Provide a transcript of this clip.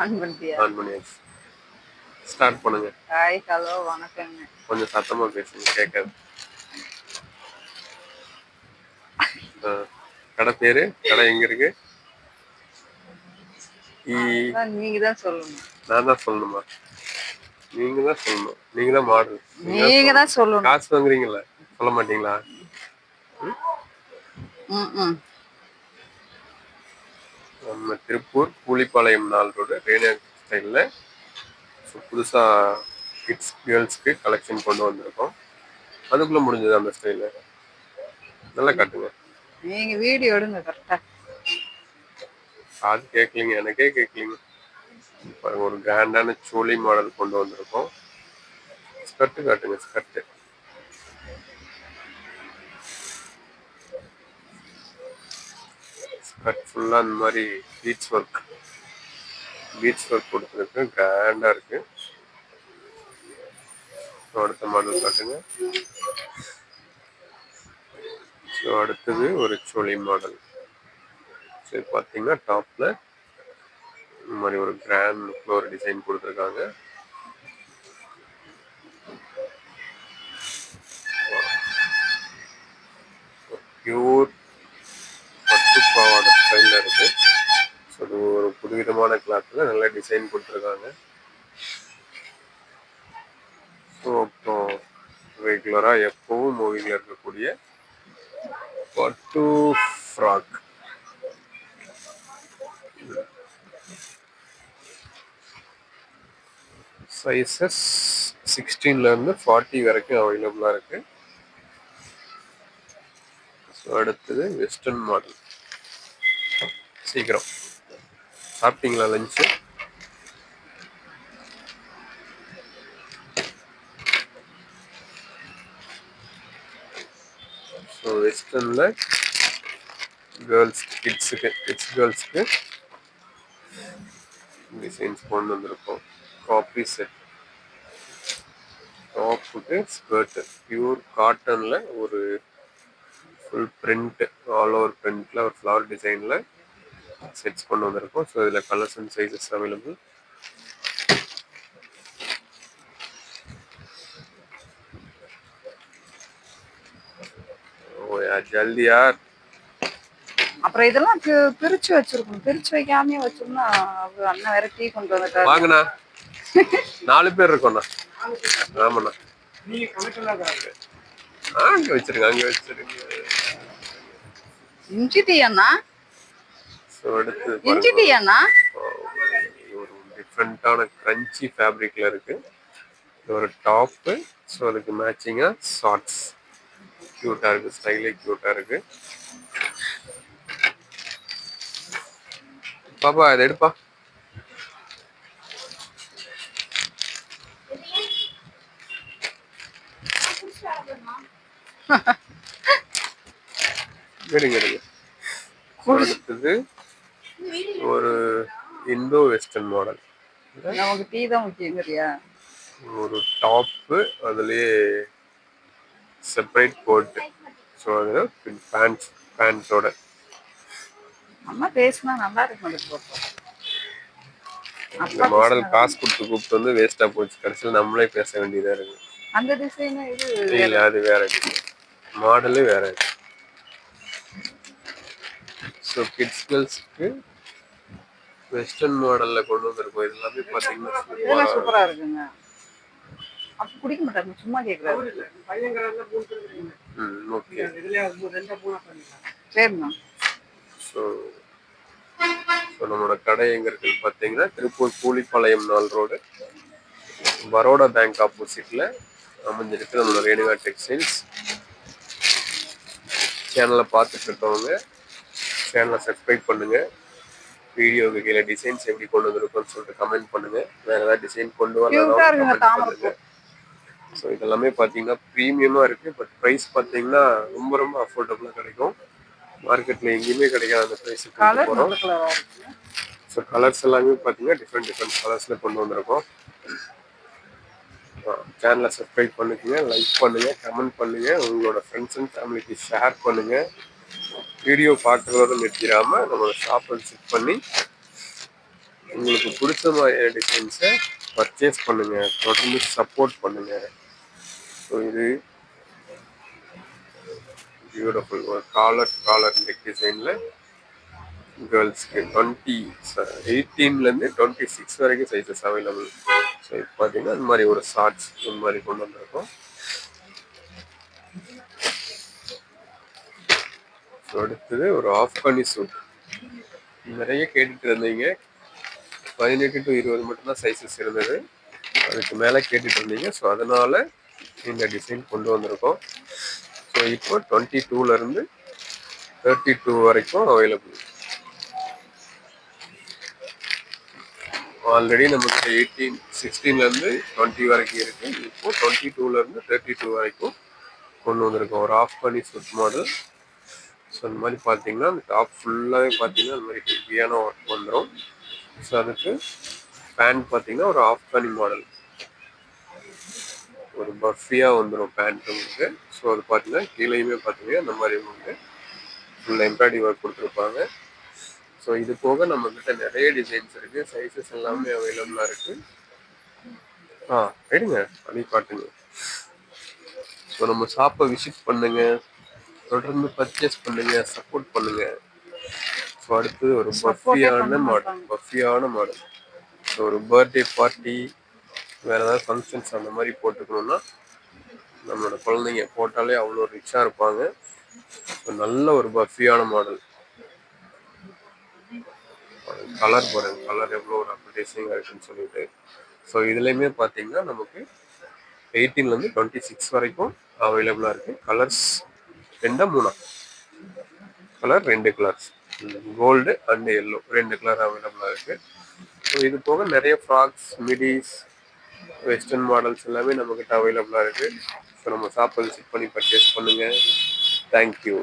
On பண்ணிட்டியா? On பண்ணியாச்சு. Start பண்ணுங்க. ஹாய், ஹலோ, வணக்கங்க. கொஞ்சம் சத்தமா பேசுங்க, கேட்காது. கடை பேரு, கடை எங்க இருக்கு? நீங்க தான் சொல்லணும். நான் தான் சொல்லணுமா? நீங்க தான் சொல்லணும். நீங்க தான் மாடல். நீங்க தான் சொல்லணும். காசு வாங்குறீங்கல்ல, சொல்ல மாட்டீங்களா? நம்ம திருப்பூர் பூலிப்பாளையம் 4 ரோடு ரேனியா ஸ்டைலில் புதுசாக கிட்ஸ் கேர்ள்ஸ்க்கு கலெக்ஷன் கொண்டு வந்திருக்கோம். அதுக்குள்ளே முடிஞ்சது அந்த ஸ்டைலு. நல்லா காட்டுங்க. நீங்கள் வீடியோ எடுங்க கரெக்டாக. அது கேட்கலிங்க, எனக்கே கேட்கலிங்க. ஒரு கிராண்டான சோலி மாடல் கொண்டு வந்திருக்கோம். ஸ்கர்ட் காட்டுங்க. ஸ்கர்ட் ஃபுல்லாக அந்த மாதிரி பீட்ஸ் ஒர்க் கொடுத்துருக்கு. கிராண்டாக இருக்கு. அடுத்த மாடல் காட்டுங்க. ஸோ அடுத்தது ஒரு சோலி மாடல். சரி, பார்த்தீங்கன்னா டாப்பில் இந்த மாதிரி ஒரு கிராண்ட் லுக்கில் ஒரு டிசைன் கொடுத்துருக்காங்க. பியூர் பட்டு பாவாடை ஸ்டைலில் இருக்கு. ஸோ அது ஒரு புதுவிதமான கிளாத்தில் நல்ல டிசைன் கொடுத்துருக்காங்க. ஸோ அப்புறம் ரெகுலராக எப்பவும் மூவிங்கில் இருக்கக்கூடிய பட்டு ஃப்ராக். சைஸஸ் 16 40 வரைக்கும் அவைலபிளாக இருக்கு. ஸோ அடுத்தது வெஸ்டர்ன் மாடல். சீக்கிரம் சாப்பிட்டீங்களா லஞ்சு? ஸோ வெஸ்டர்னில் கிட்ஸ் கேர்ள்ஸ்க்கு டிசைன்ஸ் கொண்டு வந்திருக்கோம். காப்பி செட், டாப்புக்கு ஸ்கர்ட்டு பியூர் காட்டனில் ஒரு ஃபுல் பிரிண்ட், ஆல் ஓவர் பிரிண்ட்டில் ஒரு ஃப்ளவர் டிசைனில் செட்ஸ் கொண்டு வந்திருக்கோம். ஸோ இதில் கலர்ஸ் அண்ட் சைஸஸ் அவைலபிள். ஜல்தி யார். அப்புறம் இதெல்லாம் பிரிச்சு வச்சிருக்கணும். பிரிச்சு வைக்காம வச்சோம்னா அண்ணன் வேற டீ கொண்டு வந்துட்டாரு. வாங்கண்ணா, 4 பேர் இருக்கோண்ணா. ஆமாண்ணா, அங்க வச்சிருங்க. இஞ்சி டீ அண்ணா. ஸோ அடுத்து இஞ்சி டீ அண்ணா ஒரு டிஃப்ரெண்டான கிரன்ச்சி ஃபேப்ரிக்ல இருக்கு. ஒரு டாப்பு. ஸோ அதுக்கு மேட்சிங்கா ஷார்ட்ஸ். கியூட்டா இருக்கு, ஸ்டைலே கியூட்டா இருக்கு. பாப்பா இதை எடுப்பா. எடுங்க. அடுத்தது ஒரு இந்தோ வெஸ்டர்ன் மாடல். நமக்கு டீ தான் முக்கியங்கிறியா? ஒரு டாப்பு, அதுலயே செப்பரேட் கோட். ஸோ அது பேண்ட்ஸோட. அம்மா பேசினா நல்லா இருக்கும். இந்த மாடல் காசு கொடுத்து கூப்பிட்டு வந்து வேஸ்டா போச்சு. கடைசியில் நம்மளே பேச வேண்டியதா இருக்கு. அந்த டிசைன் இது இல்ல, அது வேற டிசைன், மாடலே வேற. ஸோ கிட்ஸ் கேர்ள்ஸ்க்கு வெஸ்டர்ன் மாடல்ல கொண்டு வந்திருக்கோம். இது எல்லாமே பாத்தீங்கன்னா சூப்பரா இருக்குங்க. அப்ப குடிக்க மாட்டாங்க, சும்மா கேக்குறாரு. ஓகே. சரிண்ணா. ஸோ நம்மளோட கடை எங்க இருக்குன்னு பார்த்தீங்கன்னா திருப்பூர் பூலிப்பாளையம் 4 ரோடு பரோடா பேங்க் ஆப்போசிட்ல அமைஞ்சிருக்கு நம்மளோட ரேணுகா டெக்ஸ்டைல்ஸ். சேனலை பார்த்துட்டு இருக்கவங்க சேனலை சப்ஸ்கிரைப் பண்ணுங்க. வீடியோவுக்கு கீழே டிசைன்ஸ் எப்படி கொண்டு வந்திருக்கோம்னு சொல்லிட்டு கமெண்ட் பண்ணுங்க. வேற ஏதாவது டிசைன் கொண்டு வரலாம் கமெண்ட் பண்ணுங்க. ஸோ இதெல்லாமே பார்த்தீங்கன்னா ப்ரீமியமாக இருக்கு. பட் ப்ரைஸ் பார்த்தீங்கன்னா ரொம்ப அஃபோர்டபுளாக கிடைக்கும். மார்க்கெட்ல எங்கேயுமே கிடைக்காத அந்த ப்ரைஸுக்கு கொண்டு போகிறோம். ஸோ கலர்ஸ் எல்லாமே பார்த்தீங்கன்னா டிஃப்ரெண்ட் கலர்ஸில் கொண்டு வந்திருக்கோம். சேனலை சப்ஸ்கிரைப் பண்ணிக்கோங்க, லைக் பண்ணுங்க, கமெண்ட் பண்ணுங்க, உங்களோட ஃப்ரெண்ட்ஸ் அண்ட் ஃபேமிலிக்கு ஷேர் பண்ணுங்க. வீடியோ பார்க்குறதோட நிறுத்திடாம நம்மளோட ஷாப்பை விசிட் பண்ணி உங்களுக்கு பிடிச்ச மாதிரியான டிசைன்ஸை பர்ச்சேஸ் பண்ணுங்க, தொடர்ந்து சப்போர்ட் பண்ணுங்க. ஸோ இது பியூட்டிஃபுல் ஒரு காலர் நெக் டிசைனில் கேர்ள்ஸ்க்கு 18லேருந்து 26 வரைக்கும் சைஸஸ் அவைலபிள். ஸோ இப்போ பார்த்தீங்கன்னா இந்த மாதிரி ஒரு ஷார்ட்ஸ் இந்த மாதிரி கொண்டு வந்திருக்கோம். ஸோ அடுத்தது ஒரு ஆஃப்கானி சூட். நிறைய கேட்டுட்டு இருந்தீங்க. 18 to 20 மட்டும்தான் சைஸஸ் இருந்தது. அதுக்கு மேலே கேட்டுட்டு இருந்தீங்க. ஸோ அதனால இந்த டிசைன் கொண்டு வந்திருக்கோம். ஸோ இப்போ 22லேருந்து 32 வரைக்கும் அவைலபிள். ஆல்ரெடி நமக்கு 16லேருந்து 20 வரைக்கும் இருக்கு. இப்போ 22லேருந்து 32 வரைக்கும் கொண்டு வந்திருக்கோம். ஒரு ஆஃப்கானி சூட் மாடல். ஸோ இந்த மாதிரி பார்த்தீங்கன்னா அந்த டாப் ஃபுல்லாகவே பார்த்தீங்கன்னா அந்த மாதிரி ஹெவியான ஒர்க் வந்துடும். ஸோ அதுக்கு பேண்ட் பார்த்தீங்கன்னா ஒரு ஆஃப்கானி மாடல், ஒரு பஃபியாக வந்துடும் பேண்ட் உங்களுக்கு. ஸோ அது பார்த்தீங்கன்னா கீழேயுமே பார்த்தீங்கன்னா இந்த மாதிரி உங்களுக்கு ஃபுல் எம்ப்ராய்டரி ஒர்க் கொடுத்துருப்பாங்க. ஸோ இது போக நம்மக்கிட்ட நிறைய டிசைன்ஸ் இருக்குது. சைஸஸ் எல்லாமே அவைலபிளாக இருக்குது. எடுங்க அப்படி காட்டுங்க. ஸோ நம்ம ஷாப்பை விசிட் பண்ணுங்க, தொடர்ந்து பர்ச்சேஸ் பண்ணுங்க, சப்போர்ட் பண்ணுங்க. ஸோ அடுத்து ஒரு பஃபியான மாடல். ஸோ ஒரு பர்த்டே பார்ட்டி, வேறு ஏதாவது ஃபங்க்ஷன்ஸ் அந்த மாதிரி போட்டுக்கணுன்னா நம்மளோட குழந்தைங்க போட்டாலே அவ்வளோ ரிச்சாக இருப்பாங்க. ஸோ நல்ல ஒரு பஃபியான மாடல். கலர் பாருங்க, கலர் எவ்வளோ ஒரு அப்டேசிங்காக இருக்குன்னு சொல்லிட்டு. ஸோ இதுலேயுமே பார்த்தீங்கன்னா நமக்கு 18லேருந்து 26 வரைக்கும் அவைலபிளாக இருக்குது. Colours 2 colours, gold and yellow 2 colour அவைலபிளாக இருக்குது. ஸோ இது போக நிறைய ஃப்ராக்ஸ், மிடிஸ், வெஸ்டர்ன் மாடல்ஸ் எல்லாமே நம்மக்கிட்ட அவைலபிளாக இருக்குது. ஸோ நம்ம ஷாப்பை விசிட் பண்ணி பர்ச்சேஸ் பண்ணுங்கள். தேங்க்யூ.